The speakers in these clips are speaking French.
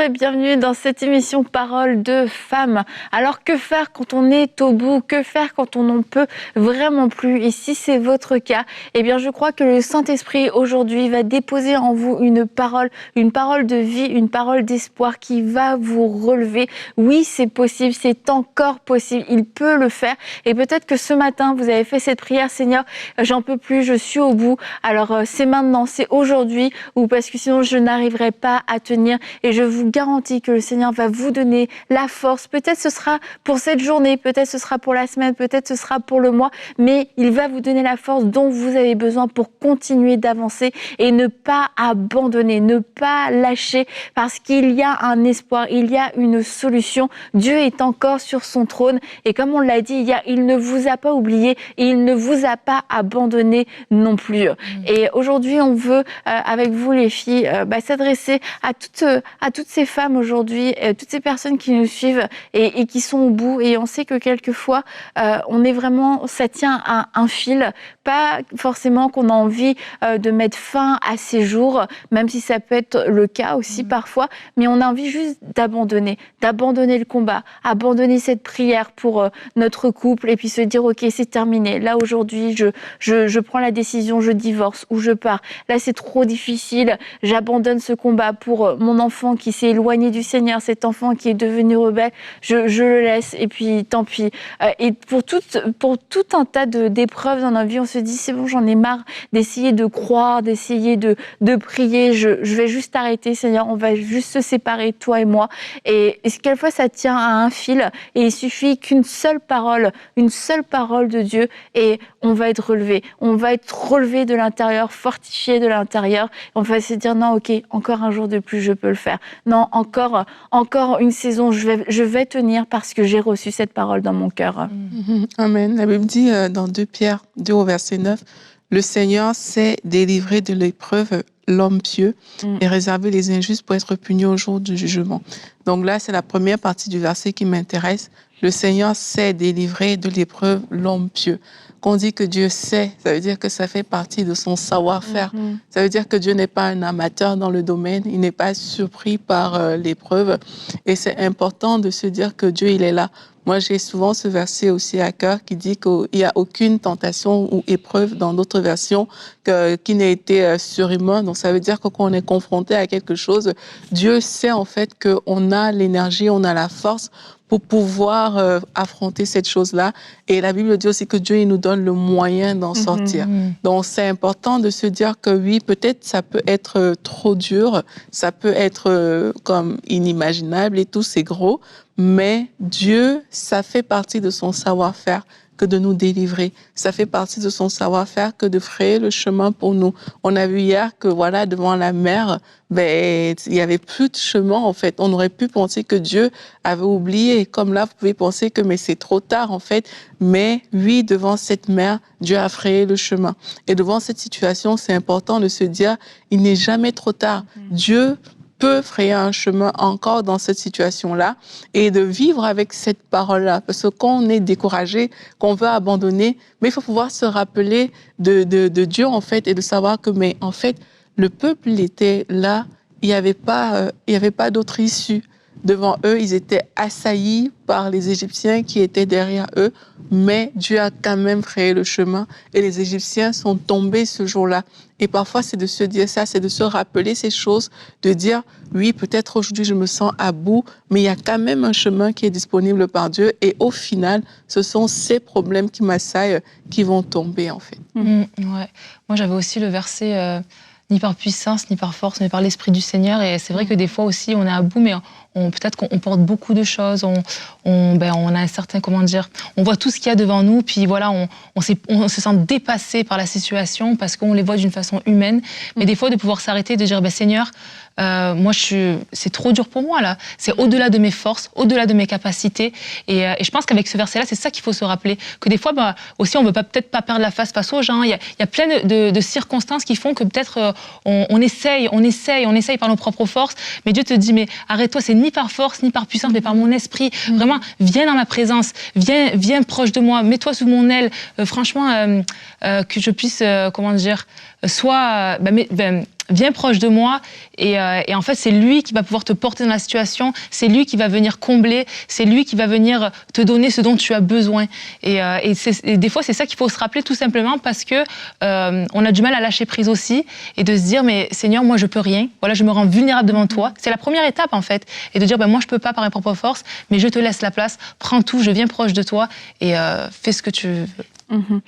et bienvenue dans cette émission Parole de femmes. Alors que faire quand on est au bout? Que faire quand on n'en peut vraiment plus? Et si c'est votre cas, eh bien je crois que le Saint-Esprit aujourd'hui va déposer en vous une parole de vie, une parole d'espoir qui va vous relever. Oui, c'est possible, c'est encore possible, il peut le faire. Et peut-être que ce matin, vous avez fait cette prière, Seigneur, j'en peux plus, je suis au bout. Alors c'est maintenant, c'est aujourd'hui, ou parce que sinon je n'arriverai pas à tenir. Et je vous garantis que le Seigneur va vous donner la force. Peut-être ce sera pour cette journée, peut-être ce sera pour la semaine, peut-être ce sera pour le mois, mais il va vous donner la force dont vous avez besoin pour continuer d'avancer et ne pas abandonner, ne pas lâcher, parce qu'il y a un espoir, il y a une solution. Dieu est encore sur son trône et comme on l'a dit hier, il ne vous a pas oublié et il ne vous a pas abandonné non plus. Et aujourd'hui, on veut, avec vous les filles, s'adresser à toutes ces femmes aujourd'hui, toutes ces personnes qui nous suivent et qui sont au bout. Et on sait que quelquefois, on est vraiment, ça tient à un fil. Pas forcément qu'on a envie de mettre fin à ces jours, même si ça peut être le cas aussi parfois, mais on a envie juste d'abandonner le combat, abandonner cette prière pour notre couple et puis se dire ok, c'est terminé. Là aujourd'hui, je prends la décision, je divorce ou je pars. Là c'est trop difficile, j'abandonne ce combat pour mon enfant qui s'est éloigné du Seigneur, cet enfant qui est devenu rebelle, je le laisse et puis tant pis. Et pour tout un tas d'épreuves dans notre vie, on se dit c'est bon, j'en ai marre d'essayer de croire, d'essayer de prier, je vais juste arrêter, Seigneur, on va juste se séparer, toi et moi. Et quelquefois ça tient à un fil et il suffit qu'une seule parole de Dieu et on va être relevé de l'intérieur, fortifié de l'intérieur. On va se dire non, ok, encore un jour de plus, je peux le faire. Non, encore une saison, je vais tenir parce que j'ai reçu cette parole dans mon cœur. Amen. La Bible dit dans 2 Pierre 2 au verset 9, le Seigneur sait délivrer de l'épreuve l'homme pieux et réserver les injustes pour être punis au jour du jugement. Donc là, c'est la première partie du verset qui m'intéresse. Le Seigneur sait délivrer de l'épreuve l'homme pieux. Qu'on dit que Dieu sait, ça veut dire que ça fait partie de son savoir-faire. Ça veut dire que Dieu n'est pas un amateur dans le domaine, il n'est pas surpris par l'épreuve. Et c'est important de se dire que Dieu, il est là. Moi, j'ai souvent ce verset aussi à cœur qui dit qu'il n'y a aucune tentation ou épreuve dans d'autres versions qui n'a été surhumain. Donc, ça veut dire que quand on est confronté à quelque chose, Dieu sait en fait qu'on a l'énergie, on a la force pour pouvoir affronter cette chose-là. Et la Bible dit aussi que Dieu, il nous donne le moyen d'en sortir. Donc, c'est important de se dire que oui, peut-être ça peut être trop dur, ça peut être comme inimaginable et tout, c'est gros, mais Dieu, ça fait partie de son savoir-faire que de nous délivrer. Ça fait partie de son savoir-faire que de frayer le chemin pour nous. On a vu hier que voilà, devant la mer, il y avait plus de chemin en fait. On aurait pu penser que Dieu avait oublié. Comme là, vous pouvez penser que mais c'est trop tard en fait. Mais oui, devant cette mer, Dieu a frayé le chemin. Et devant cette situation, c'est important de se dire, il n'est jamais trop tard. Dieu peut frayer un chemin encore dans cette situation-là et de vivre avec cette parole-là. Parce que quand on est découragé, qu'on veut abandonner, mais il faut pouvoir se rappeler de Dieu, en fait, et de savoir que, mais en fait, le peuple, il était là, il n'y avait pas d'autre issue. Devant eux, ils étaient assaillis par les Égyptiens qui étaient derrière eux, mais Dieu a quand même frayé le chemin et les Égyptiens sont tombés ce jour-là. Et parfois, c'est de se dire ça, c'est de se rappeler ces choses, de dire, oui, peut-être aujourd'hui je me sens à bout, mais il y a quand même un chemin qui est disponible par Dieu et au final, ce sont ces problèmes qui m'assaillent qui vont tomber en fait. Ouais. Moi, j'avais aussi le verset... ni par puissance, ni par force, mais par l'Esprit du Seigneur. Et c'est vrai que des fois aussi, on est à bout, mais peut-être qu'on porte beaucoup de choses. On a un certain, on voit tout ce qu'il y a devant nous, puis voilà, on se sent dépassé par la situation parce qu'on les voit d'une façon humaine. Mais des fois, de pouvoir s'arrêter, de dire, Seigneur, moi, c'est trop dur pour moi, là. C'est au-delà de mes forces, au-delà de mes capacités. Et je pense qu'avec ce verset-là, c'est ça qu'il faut se rappeler. Que des fois, aussi, on ne veut peut-être pas perdre la face aux gens. Il y a plein de circonstances qui font que peut-être on essaye par nos propres forces. Mais Dieu te dit, mais arrête-toi, c'est ni par force, ni par puissance, mais par mon esprit. Vraiment, viens dans ma présence. Viens proche de moi. Mets-toi sous mon aile. Franchement, que je puisse, viens proche de moi. Et en fait, c'est lui qui va pouvoir te porter dans la situation, c'est lui qui va venir combler, c'est lui qui va venir te donner ce dont tu as besoin. Et des fois, c'est ça qu'il faut se rappeler tout simplement parce que on a du mal à lâcher prise aussi et de se dire, mais Seigneur, moi, je peux rien. Voilà, je me rends vulnérable devant toi. C'est la première étape, en fait. Et de dire, moi, je peux pas par mes propres forces, mais je te laisse la place. Prends tout, je viens proche de toi et fais ce que tu veux.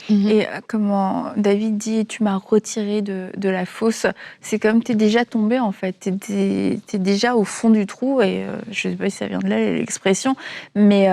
Et comment David dit, tu m'as retiré de la fosse, c'est comme tu es déjà tombé en fait, tu es déjà au fond du trou, et je ne sais pas si ça vient de là l'expression, mais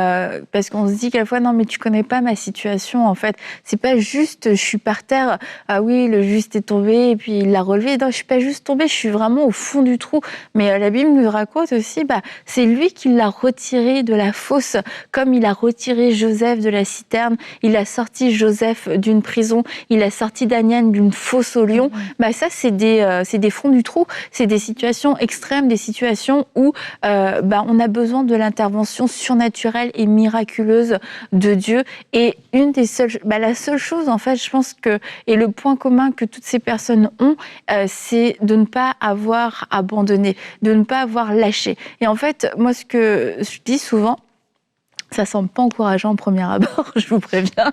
parce qu'on se dit quelquefois, non mais tu connais pas ma situation en fait, c'est pas juste je suis par terre, ah oui le juste est tombé et puis il l'a relevé, non je suis pas juste tombée, je suis vraiment au fond du trou, mais la Bible nous raconte aussi, c'est lui qui l'a retiré de la fosse, comme il a retiré Joseph de la citerne, il a sorti Joseph d'une prison, il a sorti Daniel d'une fosse au lion. Ça, c'est des fonds du trou, c'est des situations extrêmes, des situations où on a besoin de l'intervention surnaturelle et miraculeuse de Dieu. Et la seule chose, en fait, je pense que, et le point commun que toutes ces personnes ont, c'est de ne pas avoir abandonné, de ne pas avoir lâché. Et en fait, moi, ce que je dis souvent, ça semble pas encourageant au premier abord, je vous préviens.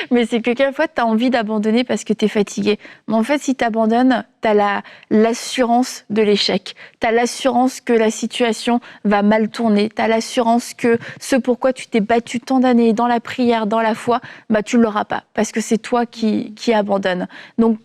Mais c'est que quelquefois, tu as envie d'abandonner parce que tu es fatigué. Mais en fait, si tu abandonnes, tu as l'assurance de l'échec. Tu as l'assurance que la situation va mal tourner. Tu as l'assurance que ce pourquoi tu t'es battu tant d'années dans la prière, dans la foi, tu ne l'auras pas. Parce que c'est toi qui abandonnes. Donc,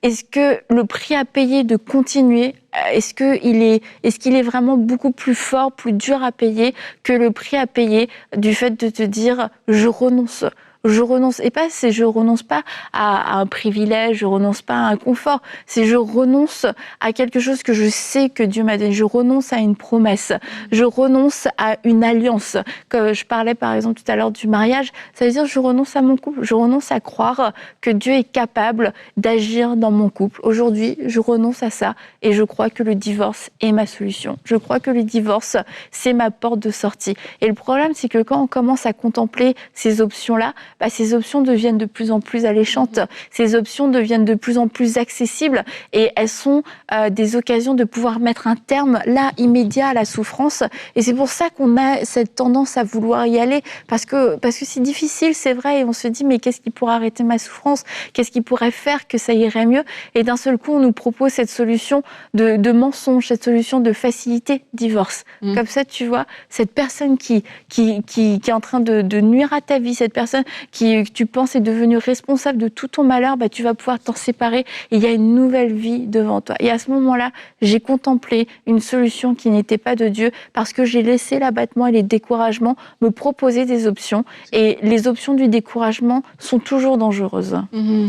est-ce que le prix à payer de continuer, est-ce qu'il est vraiment beaucoup plus fort, plus dur à payer que le prix à payer du fait de te dire « je renonce ». Je renonce, et je renonce pas à un privilège, je renonce pas à un confort, c'est je renonce à quelque chose que je sais que Dieu m'a donné, je renonce à une promesse, je renonce à une alliance. Comme je parlais par exemple tout à l'heure du mariage, ça veut dire je renonce à mon couple, je renonce à croire que Dieu est capable d'agir dans mon couple. Aujourd'hui, je renonce à ça et je crois que le divorce est ma solution. Je crois que le divorce, c'est ma porte de sortie. Et le problème, c'est que quand on commence à contempler ces options-là, ces options deviennent de plus en plus alléchantes, ces options deviennent de plus en plus accessibles et elles sont des occasions de pouvoir mettre un terme, là, immédiat à la souffrance. Et c'est pour ça qu'on a cette tendance à vouloir y aller, parce que c'est difficile, c'est vrai, et on se dit, mais qu'est-ce qui pourrait arrêter ma souffrance? Qu'est-ce qui pourrait faire que ça irait mieux? Et d'un seul coup, on nous propose cette solution de mensonge, cette solution de facilité, divorce. Comme ça, tu vois, cette personne qui est en train de nuire à ta vie, cette personne qui tu penses est devenu responsable de tout ton malheur, tu vas pouvoir t'en séparer et il y a une nouvelle vie devant toi. Et à ce moment-là, j'ai contemplé une solution qui n'était pas de Dieu parce que j'ai laissé l'abattement et les découragements me proposer des options. Et les options du découragement sont toujours dangereuses.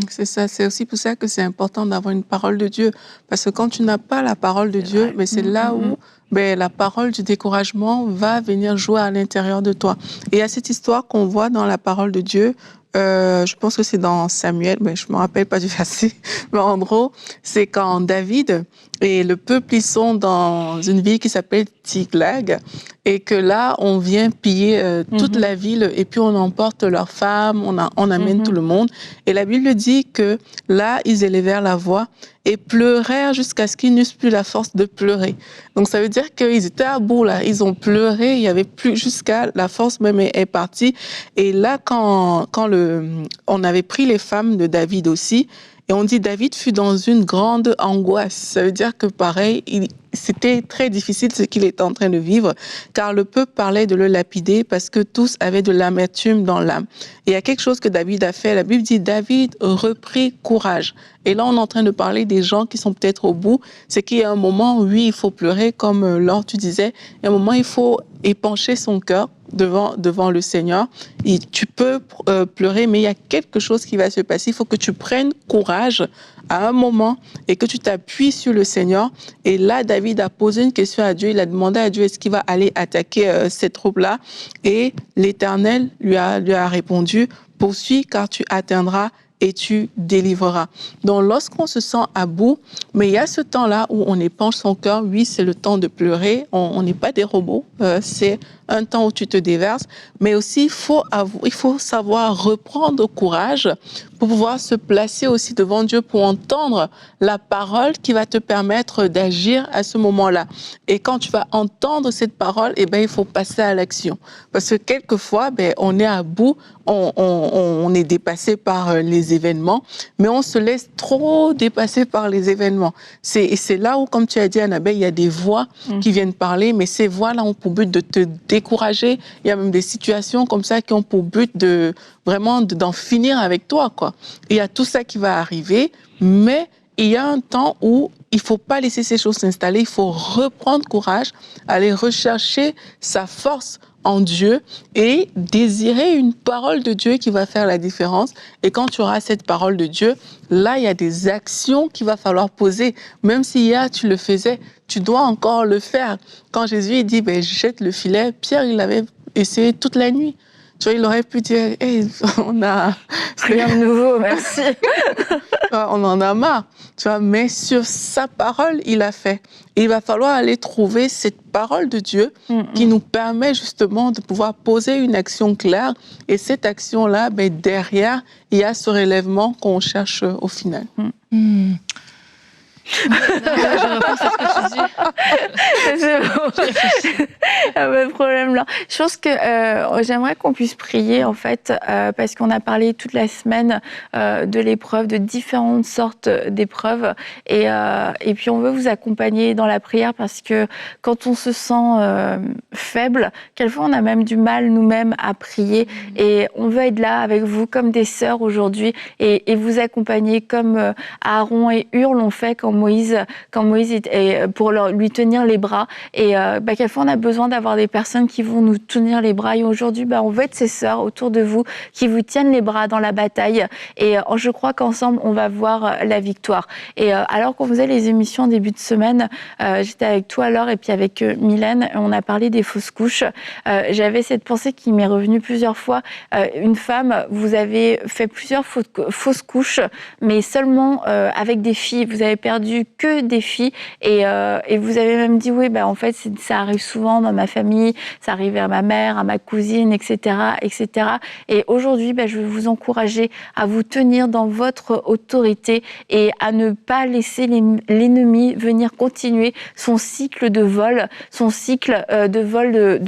C'est ça, c'est aussi pour ça que c'est important d'avoir une parole de Dieu. Parce que quand tu n'as pas la parole de Dieu, mais c'est là où la parole du découragement va venir jouer à l'intérieur de toi. Et il y a cette histoire qu'on voit dans la parole de Dieu. Je pense que c'est dans Samuel, mais je me rappelle pas du verset. Mais en gros, c'est quand David et le peuple, ils sont dans une ville qui s'appelle Tiglag, et que là, on vient piller toute la ville, et puis on emporte leurs femmes, on amène tout le monde. Et la Bible dit que là, ils élevèrent la voix et pleurèrent jusqu'à ce qu'ils n'eussent plus la force de pleurer. Donc ça veut dire qu'ils étaient à bout là, ils ont pleuré, il y avait plus, jusqu'à la force même est partie. Et là, quand on avait pris les femmes de David aussi, et on dit David fut dans une grande angoisse. Ça veut dire que pareil, c'était très difficile ce qu'il était en train de vivre, car le peuple parlait de le lapider parce que tous avaient de l'amertume dans l'âme. Et il y a quelque chose que David a fait. La Bible dit David reprit courage. Et là, on est en train de parler des gens qui sont peut-être au bout. C'est qu'il y a un moment, oui, il faut pleurer, comme Laure, tu disais. Il y a un moment, il faut épancher son cœur devant le Seigneur. Et tu peux pleurer, mais il y a quelque chose qui va se passer. Il faut que tu prennes courage à un moment et que tu t'appuies sur le Seigneur. Et là, David a posé une question à Dieu. Il a demandé à Dieu, est-ce qu'il va aller attaquer cette troupe-là? Et l'Éternel lui a répondu, poursuis car tu atteindras et tu délivreras. Donc, lorsqu'on se sent à bout, mais il y a ce temps-là où on épanche son cœur. Oui, c'est le temps de pleurer. On n'est pas des robots. C'est un temps où tu te déverses. Mais aussi, il faut savoir reprendre courage pour pouvoir se placer aussi devant Dieu pour entendre la parole qui va te permettre d'agir à ce moment-là. Et quand tu vas entendre cette parole, eh ben, il faut passer à l'action. Parce que quelquefois, ben, on est à bout, on est dépassé par les événements, mais on se laisse trop dépasser par les événements. C'est là où, comme tu as dit, Annabelle, il y a des voix qui viennent parler, mais ces voix-là ont pour but de te décourager. Il y a même des situations comme ça qui ont pour but de vraiment d'en finir avec toi, quoi. Et il y a tout ça qui va arriver, mais il y a un temps où il faut pas laisser ces choses s'installer, il faut reprendre courage, aller rechercher sa force en Dieu et désirer une parole de Dieu qui va faire la différence. Et quand tu auras cette parole de Dieu, là, il y a des actions qu'il va falloir poser. Même si hier, tu le faisais, tu dois encore le faire. Quand Jésus il dit, ben, jette le filet, Pierre, il avait essayé toute la nuit. Tu vois, il aurait pu dire, hey, on a rien de nouveau, merci. On en a marre. Tu vois, mais sur sa parole, il a fait. Et il va falloir aller trouver cette parole de Dieu qui nous permet justement de pouvoir poser une action claire. Et cette action-là, ben, derrière, il y a ce relèvement qu'on cherche au final. Je repense à ce que tu dis. C'est bon. Pas de problème là. Je pense que j'aimerais qu'on puisse prier en fait parce qu'on a parlé toute la semaine de l'épreuve, de différentes sortes d'épreuves et puis on veut vous accompagner dans la prière parce que quand on se sent faible, quelquefois on a même du mal nous-mêmes à prier et on veut être là avec vous comme des sœurs aujourd'hui et vous accompagner comme Aaron et Hur l'ont fait quand Moïse pour lui tenir les bras et quelquefois on a besoin d'avoir des personnes qui vont nous tenir les bras et aujourd'hui on veut être ces sœurs autour de vous qui vous tiennent les bras dans la bataille et je crois qu'ensemble on va voir la victoire et alors qu'on faisait les émissions en début de semaine j'étais avec toi alors et puis avec Mylène on a parlé des fausses couches j'avais cette pensée qui m'est revenue plusieurs fois une femme vous avez fait plusieurs fausses couches mais seulement avec des filles vous avez perdu que des filles et vous avez même dit oui en fait ça arrive souvent dans ma famille ça arrive à ma mère à ma cousine etc et aujourd'hui je veux vous encourager à vous tenir dans votre autorité et à ne pas laisser l'ennemi venir continuer son cycle de vol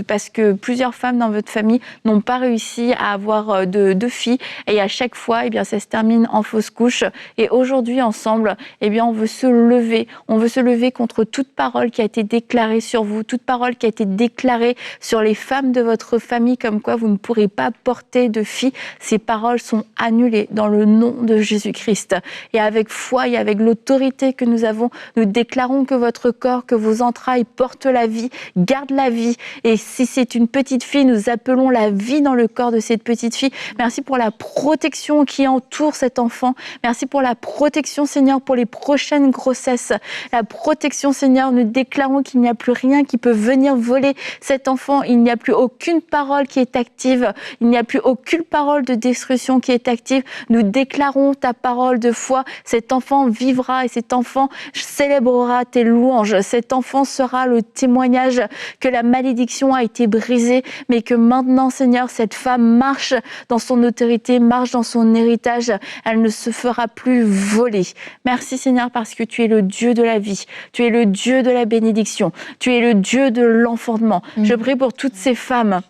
parce que plusieurs femmes dans votre famille n'ont pas réussi à avoir de filles et à chaque fois ça se termine en fausse couche et aujourd'hui ensemble on veut se lever contre toute parole qui a été déclarée sur vous, toute parole qui a été déclarée sur les femmes de votre famille, comme quoi vous ne pourrez pas porter de filles. Ces paroles sont annulées dans le nom de Jésus-Christ. Et avec foi et avec l'autorité que nous avons, nous déclarons que votre corps, que vos entrailles portent la vie, gardent la vie. Et si c'est une petite fille, nous appelons la vie dans le corps de cette petite fille. Merci pour la protection qui entoure cet enfant. Merci pour la protection, Seigneur, pour les prochaines grossesses. La protection, Seigneur, nous déclarons qu'il n'y a plus rien qui peut venir voler cet enfant. Il n'y a plus aucune parole qui est active. Il n'y a plus aucune parole de destruction qui est active. Nous déclarons ta parole de foi. Cet enfant vivra et cet enfant célébrera tes louanges. Cet enfant sera le témoignage que la malédiction a été brisée, mais que maintenant, Seigneur, cette femme marche dans son autorité, marche dans son héritage. Elle ne se fera plus voler. Merci, Seigneur, parce que tu es le Dieu de la vie, tu es le Dieu de la bénédiction, tu es le Dieu de l'enfantement. Je prie pour toutes ces femmes,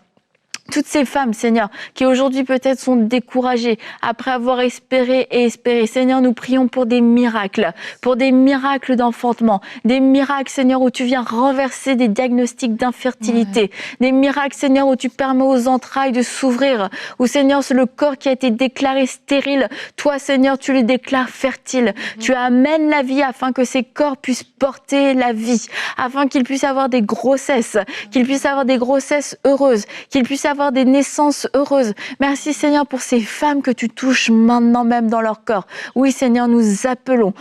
Seigneur, qui aujourd'hui peut-être sont découragées après avoir espéré et espéré. Seigneur, nous prions pour des miracles d'enfantement, des miracles, Seigneur, où tu viens renverser des diagnostics d'infertilité, des miracles, Seigneur, où tu permets aux entrailles de s'ouvrir, où, Seigneur, c'est le corps qui a été déclaré stérile. Toi, Seigneur, tu le déclares fertile. Tu amènes la vie afin que ces corps puissent porter la vie, afin qu'ils puissent avoir des grossesses, heureuses, qu'ils puissent avoir des naissances heureuses. Merci, Seigneur, pour ces femmes que tu touches maintenant même dans leur corps. Oui, Seigneur, nous appelons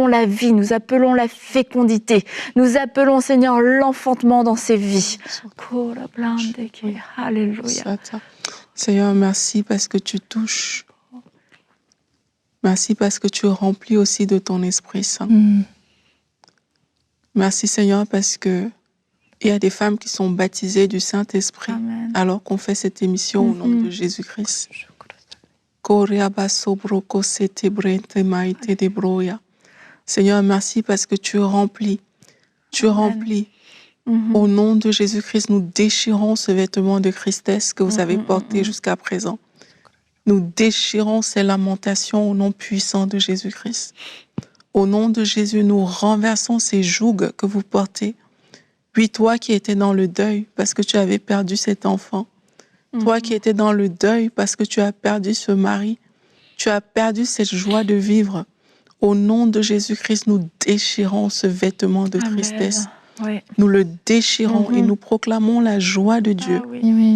la vie, nous appelons la fécondité, nous appelons, Seigneur, l'enfantement dans ces vies. Alléluia. Seigneur, merci parce que tu touches. Merci parce que tu remplis aussi de ton Esprit Saint. Merci, Seigneur, parce que il y a des femmes qui sont baptisées du Saint-Esprit alors qu'on fait cette émission au nom de Jésus-Christ. Seigneur, merci parce que tu remplis. Tu remplis. Au nom de Jésus-Christ, nous déchirons ce vêtement de tristesse que vous avez porté jusqu'à présent. Nous déchirons ces lamentations au nom puissant de Jésus-Christ. Au nom de Jésus, nous renversons ces jougs que vous portez. Puis toi qui étais dans le deuil parce que tu avais perdu cet enfant, toi qui étais dans le deuil parce que tu as perdu ce mari, tu as perdu cette joie de vivre. Au nom de Jésus-Christ, nous déchirons ce vêtement de tristesse. Oui. Nous le déchirons et nous proclamons la joie de Dieu.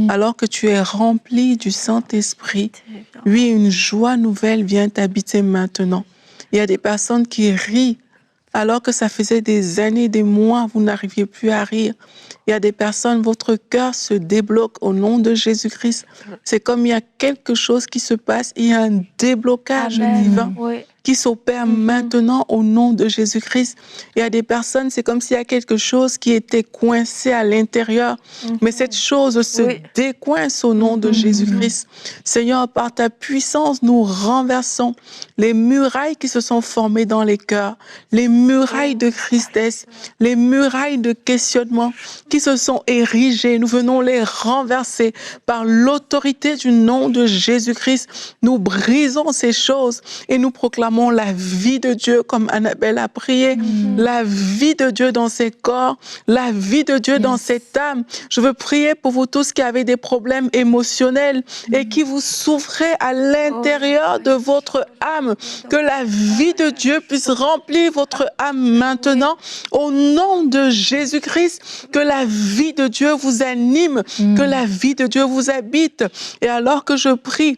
Alors que tu es rempli du Saint-Esprit, oui, une joie nouvelle vient t'habiter maintenant. Il y a des personnes qui rient alors que ça faisait des années, des mois, vous n'arriviez plus à rire. Il y a des personnes, votre cœur se débloque au nom de Jésus-Christ. C'est comme il y a quelque chose qui se passe, il y a un déblocage divin qui s'opère maintenant au nom de Jésus-Christ. Il y a des personnes, c'est comme s'il y a quelque chose qui était coincé à l'intérieur, mais cette chose se décoince au nom de Jésus-Christ. Seigneur, par ta puissance, nous renversons les murailles qui se sont formées dans les cœurs, les murailles de tristesse, les murailles de questionnement qui se sont érigées. Nous venons les renverser par l'autorité du nom de Jésus-Christ. Nous brisons ces choses et nous proclamons la vie de Dieu comme Annabelle a prié, la vie de Dieu dans ses corps, la vie de Dieu dans cette âme. Je veux prier pour vous tous qui avez des problèmes émotionnels et qui vous souffrez à l'intérieur de votre âme, que la vie de Dieu puisse remplir votre âme maintenant au nom de Jésus-Christ, que la vie de Dieu vous anime, que la vie de Dieu vous habite. Et alors que je prie,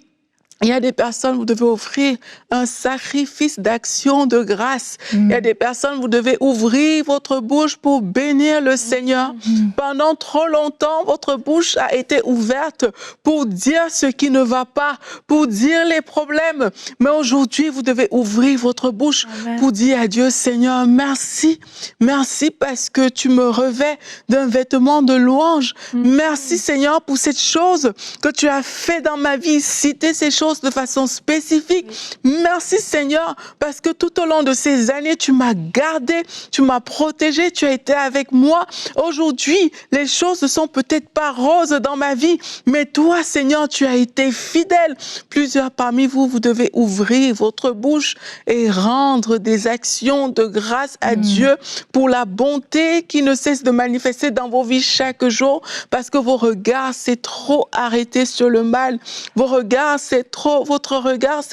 il y a des personnes, vous devez offrir un sacrifice d'action de grâce. Il y a des personnes, vous devez ouvrir votre bouche pour bénir le Seigneur. Pendant trop longtemps, votre bouche a été ouverte pour dire ce qui ne va pas, pour dire les problèmes. Mais aujourd'hui, vous devez ouvrir votre bouche pour dire à Dieu, Seigneur, merci. Merci parce que tu me revêts d'un vêtement de louange. Merci Seigneur pour cette chose que tu as fait dans ma vie. Citer ces choses de façon spécifique. Merci Seigneur, parce que tout au long de ces années, tu m'as gardé, tu m'as protégé, tu as été avec moi. Aujourd'hui, les choses ne sont peut-être pas roses dans ma vie, mais toi Seigneur, tu as été fidèle. Plusieurs parmi vous, vous devez ouvrir votre bouche et rendre des actions de grâce à Dieu pour la bonté qui ne cesse de manifester dans vos vies chaque jour, parce que vos regards s'est trop arrêté sur le mal. Votre regard s'est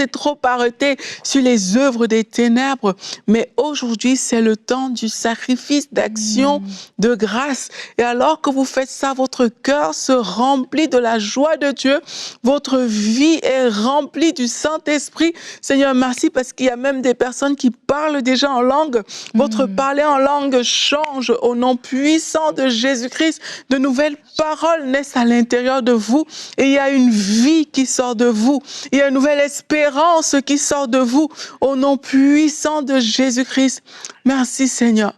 trop arrêté sur les œuvres des ténèbres. Mais aujourd'hui, c'est le temps du sacrifice d'action de grâce. Et alors que vous faites ça, votre cœur se remplit de la joie de Dieu. Votre vie est remplie du Saint-Esprit. Seigneur, merci parce qu'il y a même des personnes qui parlent déjà en langue. Votre parler en langue change au nom puissant de Jésus-Christ. De nouvelles paroles naissent à l'intérieur de vous et il y a une vie qui sort de vous. Il y a une nouvelle espérance qui sort de vous au nom puissant de Jésus-Christ. Merci Seigneur.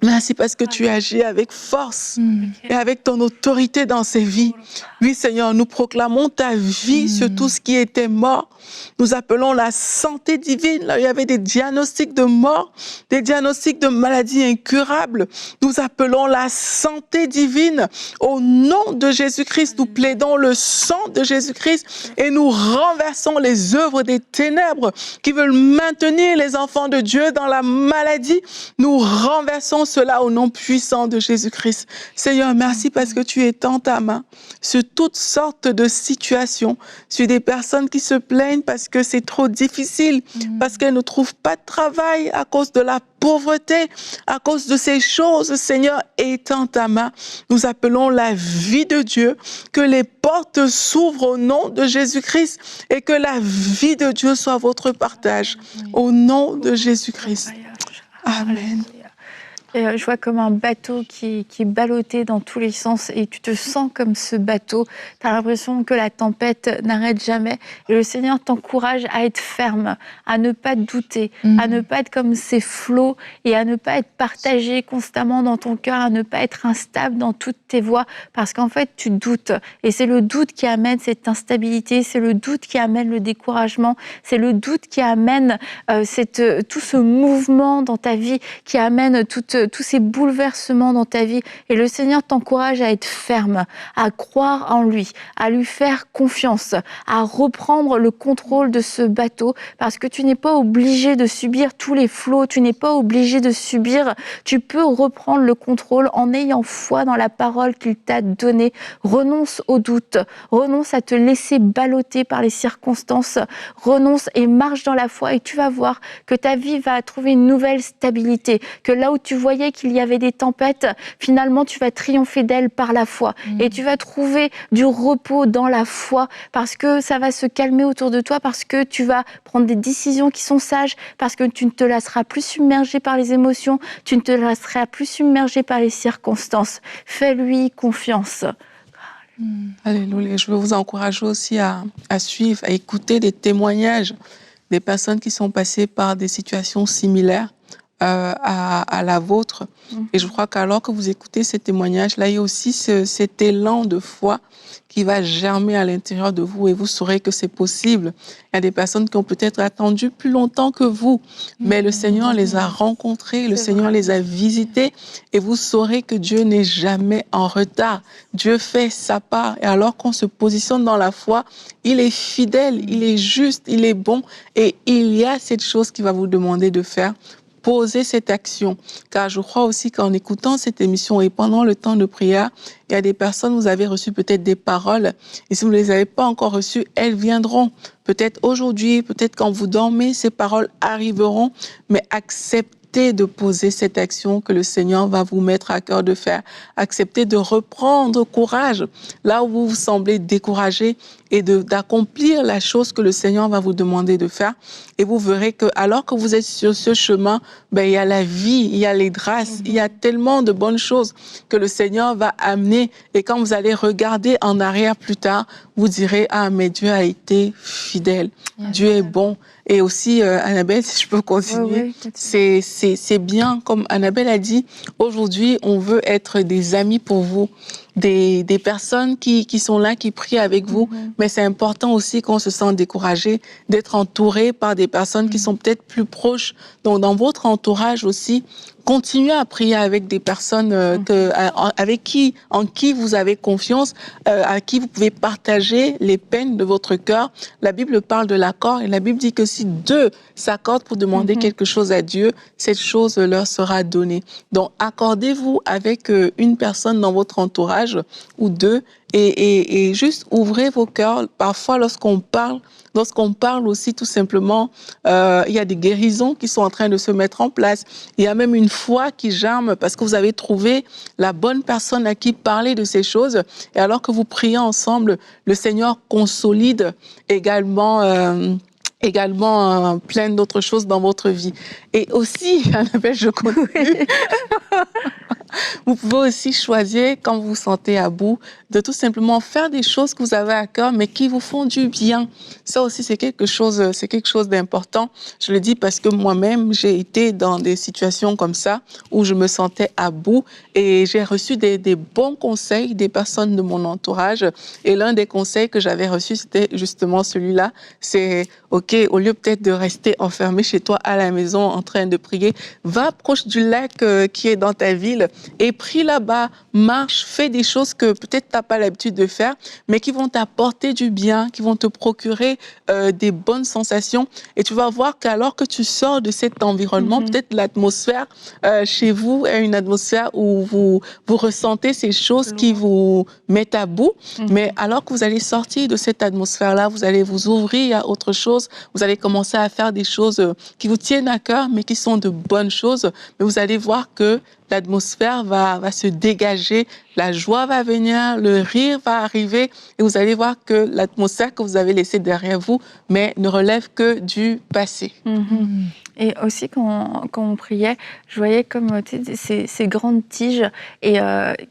Merci parce que tu agis avec force et avec ton autorité dans ces vies. Oui Seigneur, nous proclamons ta vie sur tout ce qui était mort. Nous appelons la santé divine. Là, il y avait des diagnostics de mort, des diagnostics de maladies incurables. Nous appelons la santé divine. Au nom de Jésus-Christ, nous plaidons le sang de Jésus-Christ et nous renversons les œuvres des ténèbres qui veulent maintenir les enfants de Dieu dans la maladie. Nous renversons cela au nom puissant de Jésus-Christ. Seigneur, merci parce que tu étends ta main sur toutes sortes de situations, sur des personnes qui se plaignent parce que c'est trop difficile, parce qu'elles ne trouvent pas de travail à cause de la pauvreté, à cause de ces choses. Seigneur, étends ta main. Nous appelons la vie de Dieu, que les portes s'ouvrent au nom de Jésus-Christ et que la vie de Dieu soit votre partage. Au nom de Jésus-Christ. Amen. Et je vois comme un bateau qui est ballotté dans tous les sens et tu te sens comme ce bateau. Tu as l'impression que la tempête n'arrête jamais. Et le Seigneur t'encourage à être ferme, à ne pas douter, à ne pas être comme ces flots et à ne pas être partagé constamment dans ton cœur, à ne pas être instable dans toutes tes voies parce qu'en fait, tu doutes. Et c'est le doute qui amène cette instabilité, c'est le doute qui amène le découragement, c'est le doute qui amène tout ce mouvement dans ta vie, qui amène tous ces bouleversements dans ta vie. Et le Seigneur t'encourage à être ferme, à croire en lui, à lui faire confiance, à reprendre le contrôle de ce bateau, parce que tu n'es pas obligé de subir tous les flots, tu n'es pas obligé de subir, tu peux reprendre le contrôle en ayant foi dans la parole qu'il t'a donnée. Renonce au doute, renonce à te laisser balloter par les circonstances, renonce et marche dans la foi et tu vas voir que ta vie va trouver une nouvelle stabilité, que là où tu voyais qu'il y avait des tempêtes, finalement tu vas triompher d'elles par la foi et tu vas trouver du repos dans la foi parce que ça va se calmer autour de toi, parce que tu vas prendre des décisions qui sont sages, parce que tu ne te laisseras plus submerger par les émotions, tu ne te laisseras plus submerger par les circonstances. Fais-lui confiance. Alléluia. Je veux vous encourager aussi à suivre, à écouter des témoignages des personnes qui sont passées par des situations similaires à la vôtre. Et je crois qu'alors que vous écoutez ces témoignages-là, il y a aussi cet élan de foi qui va germer à l'intérieur de vous et vous saurez que c'est possible. Il y a des personnes qui ont peut-être attendu plus longtemps que vous, mais le Seigneur les a rencontrés, le Seigneur les a visités et vous saurez que Dieu n'est jamais en retard. Dieu fait sa part et alors qu'on se positionne dans la foi, il est fidèle, il est juste, il est bon et il y a cette chose qu'il va vous demander de faire. Posez cette action, car je crois aussi qu'en écoutant cette émission et pendant le temps de prière, il y a des personnes, vous avez reçu peut-être des paroles, et si vous ne les avez pas encore reçues, elles viendront. Peut-être aujourd'hui, peut-être quand vous dormez, ces paroles arriveront, mais acceptez de poser cette action que le Seigneur va vous mettre à cœur de faire. Acceptez de reprendre courage là où vous vous semblez découragé et d'accomplir la chose que le Seigneur va vous demander de faire. Et vous verrez que alors que vous êtes sur ce chemin, il y a la vie, il y a les grâces, il y a tellement de bonnes choses que le Seigneur va amener. Et quand vous allez regarder en arrière plus tard, vous direz, ah, mais Dieu a été fidèle. Dieu est bon. Et aussi, Annabelle, si je peux continuer, c'est bien, comme Annabelle a dit, aujourd'hui, on veut être des amis pour vous, des personnes qui sont là, qui prient avec vous, mais c'est important aussi qu'on se sente découragé, d'être entouré par des personnes qui sont peut-être plus proches. Donc, dans votre entourage aussi, continuez à prier avec des personnes en qui vous avez confiance, à qui vous pouvez partager les peines de votre cœur. La Bible parle de l'accord et la Bible dit que si deux s'accordent pour demander quelque chose à Dieu, cette chose leur sera donnée. Donc, accordez-vous avec une personne dans votre entourage ou deux et juste ouvrez vos cœurs. Parfois, lorsqu'on parle aussi tout simplement, il y a des guérisons qui sont en train de se mettre en place. Il y a même une foi qui germe parce que vous avez trouvé la bonne personne à qui parler de ces choses. Et alors que vous priez ensemble, le Seigneur consolide également plein d'autres choses dans votre vie. Et aussi, Annabelle, je continue. Vous pouvez aussi choisir, quand vous vous sentez à bout, de tout simplement faire des choses que vous avez à cœur, mais qui vous font du bien. Ça aussi, c'est quelque chose d'important. Je le dis parce que moi-même, j'ai été dans des situations comme ça, où je me sentais à bout, et j'ai reçu des bons conseils des personnes de mon entourage. Et l'un des conseils que j'avais reçus, c'était justement celui-là. C'est, OK, au lieu peut-être de rester enfermé chez toi à la maison en train de prier, va proche du lac qui est dans ta ville et prie là-bas, marche, fais des choses que peut-être tu n'as pas l'habitude de faire, mais qui vont t'apporter du bien, qui vont te procurer des bonnes sensations. Et tu vas voir qu'alors que tu sors de cet environnement, peut-être l'atmosphère chez vous est une atmosphère où vous ressentez ces choses qui vous mettent à bout, mais alors que vous allez sortir de cette atmosphère-là, vous allez vous ouvrir à autre chose, vous allez commencer à faire des choses qui vous tiennent à cœur, mais qui sont de bonnes choses, mais vous allez voir que l'atmosphère va se dégager, la joie va venir, le rire va arriver et vous allez voir que l'atmosphère que vous avez laissée derrière vous, mais ne relève que du passé. Et aussi, quand on priait, je voyais comme ces grandes tiges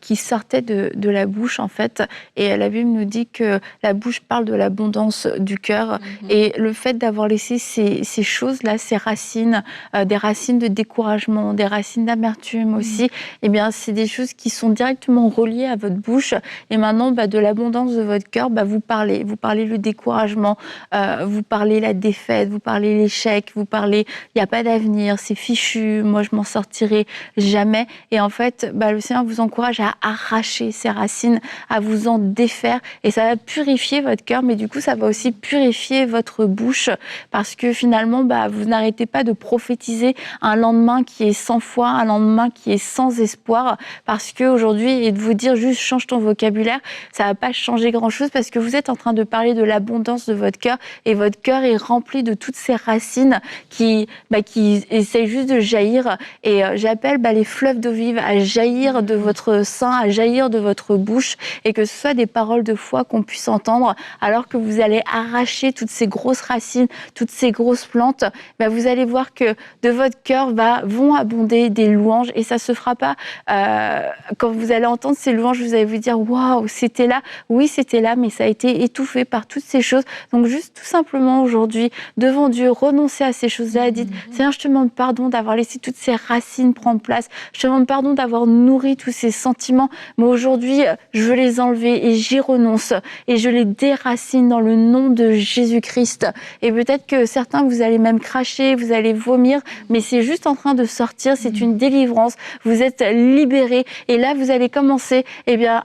qui sortaient de la bouche, en fait. Et la Bible nous dit que la bouche parle de l'abondance du cœur. Et le fait d'avoir laissé ces choses-là, ces racines, des racines de découragement, des racines d'amertume aussi, eh bien, c'est des choses qui sont directement reliées à votre bouche. Et maintenant, de l'abondance de votre cœur, vous parlez. Vous parlez le découragement, vous parlez la défaite, vous parlez l'échec, vous parlez... Il n'y a pas d'avenir, c'est fichu, moi je m'en sortirai jamais. Et en fait, le Seigneur vous encourage à arracher ces racines, à vous en défaire. Et ça va purifier votre cœur, mais du coup, ça va aussi purifier votre bouche. Parce que finalement, vous n'arrêtez pas de prophétiser un lendemain qui est sans foi, un lendemain qui est sans espoir. Parce qu'aujourd'hui, et de vous dire juste change ton vocabulaire, ça ne va pas changer grand-chose parce que vous êtes en train de parler de l'abondance de votre cœur. Et votre cœur est rempli de toutes ces racines qui essayent juste de jaillir. Et j'appelle les fleuves d'eau vive à jaillir de votre sein, à jaillir de votre bouche, et que ce soit des paroles de foi qu'on puisse entendre, alors que vous allez arracher toutes ces grosses racines, toutes ces grosses plantes, vous allez voir que de votre cœur vont abonder des louanges, et ça se fera pas quand vous allez entendre ces louanges, vous allez vous dire waouh, c'était là, oui c'était là, mais ça a été étouffé par toutes ces choses. Donc juste tout simplement aujourd'hui, devant Dieu, renoncer à ces choses-là, dites Seigneur, je te demande pardon d'avoir laissé toutes ces racines prendre place. Je te demande pardon d'avoir nourri tous ces sentiments. Mais aujourd'hui, je veux les enlever et j'y renonce. Et je les déracine dans le nom de Jésus-Christ. Et peut-être que certains, vous allez même cracher, vous allez vomir. Mais c'est juste en train de sortir. C'est une délivrance. Vous êtes libérés. Et là, vous allez commencer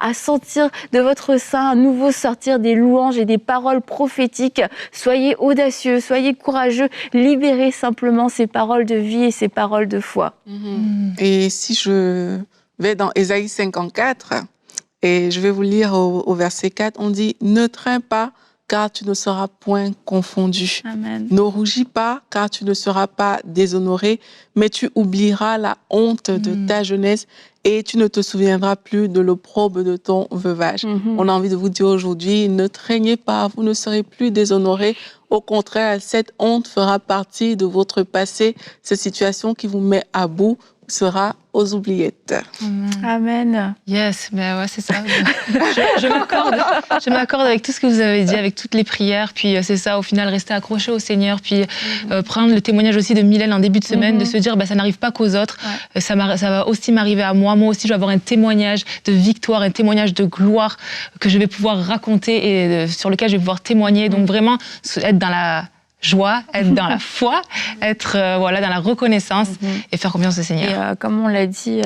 à sentir de votre sein à nouveau sortir des louanges et des paroles prophétiques. Soyez audacieux, soyez courageux. Libérez simplement ces paroles de vie et ces paroles de foi. Et si je vais dans Ésaïe 54, et je vais vous lire au verset 4, on dit « Ne crains pas, car tu ne seras point confondu. Amen. Ne rougis pas, car tu ne seras pas déshonoré, mais tu oublieras la honte de ta jeunesse et tu ne te souviendras plus de l'opprobre de ton veuvage. » On a envie de vous dire aujourd'hui, ne craignez pas, vous ne serez plus déshonorés. Au contraire, cette honte fera partie de votre passé. Cette situation qui vous met à bout sera aux oubliettes. Amen. Yes, ouais, c'est ça. Je m'accorde avec tout ce que vous avez dit, avec toutes les prières. Puis c'est ça, au final, rester accroché au Seigneur. Puis prendre le témoignage aussi de Mylène en début de semaine, de se dire, ça n'arrive pas qu'aux autres. Ouais. Ça va aussi m'arriver à moi. Moi aussi, je vais avoir un témoignage de victoire, un témoignage de gloire que je vais pouvoir raconter et sur lequel je vais pouvoir témoigner. Donc vraiment, être dans la joie, être dans la foi, être dans la reconnaissance et faire confiance au Seigneur. Et comme on l'a dit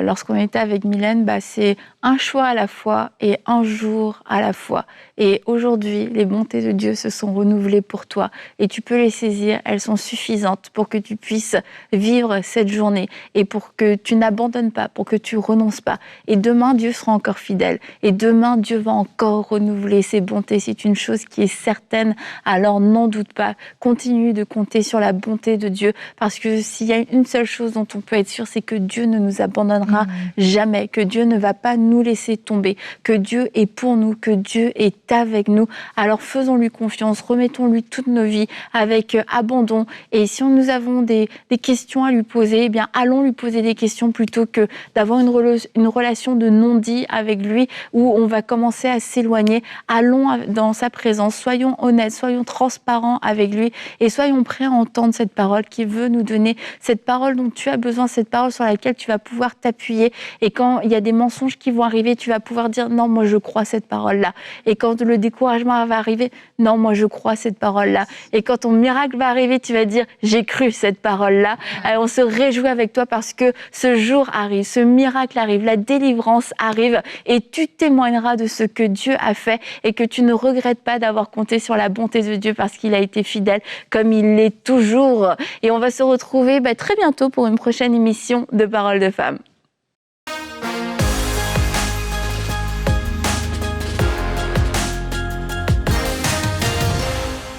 lorsqu'on était avec Mylène, c'est un choix à la fois et un jour à la fois. Et aujourd'hui, les bontés de Dieu se sont renouvelées pour toi et tu peux les saisir, elles sont suffisantes pour que tu puisses vivre cette journée et pour que tu n'abandonnes pas, pour que tu renonces pas. Et demain, Dieu sera encore fidèle et demain, Dieu va encore renouveler ses bontés. C'est une chose qui est certaine, alors n'en doute pas. Continue de compter sur la bonté de Dieu parce que s'il y a une seule chose dont on peut être sûr, c'est que Dieu ne nous abandonnera jamais, que Dieu ne va pas nous laisser tomber, que Dieu est pour nous, que Dieu est avec nous. Alors faisons-lui confiance, remettons-lui toutes nos vies avec abandon. Et si nous avons des questions à lui poser, allons lui poser des questions plutôt que d'avoir une relation de non-dit avec lui où on va commencer à s'éloigner. Allons dans sa présence, soyons honnêtes, soyons transparents avec lui et soyons prêts à entendre cette parole qui veut nous donner cette parole dont tu as besoin, cette parole sur laquelle tu vas pouvoir t'appuyer. Et quand il y a des mensonges qui vont arriver, tu vas pouvoir dire non, moi je crois cette parole-là. Et quand le découragement va arriver, non, moi je crois cette parole-là. Et quand ton miracle va arriver, tu vas dire j'ai cru cette parole-là. On se réjouit avec toi parce que ce jour arrive, ce miracle arrive, la délivrance arrive et tu témoigneras de ce que Dieu a fait et que tu ne regrettes pas d'avoir compté sur la bonté de Dieu parce qu'il a été fidèle comme il l'est toujours. Et on va se retrouver très bientôt pour une prochaine émission de Paroles de Femmes.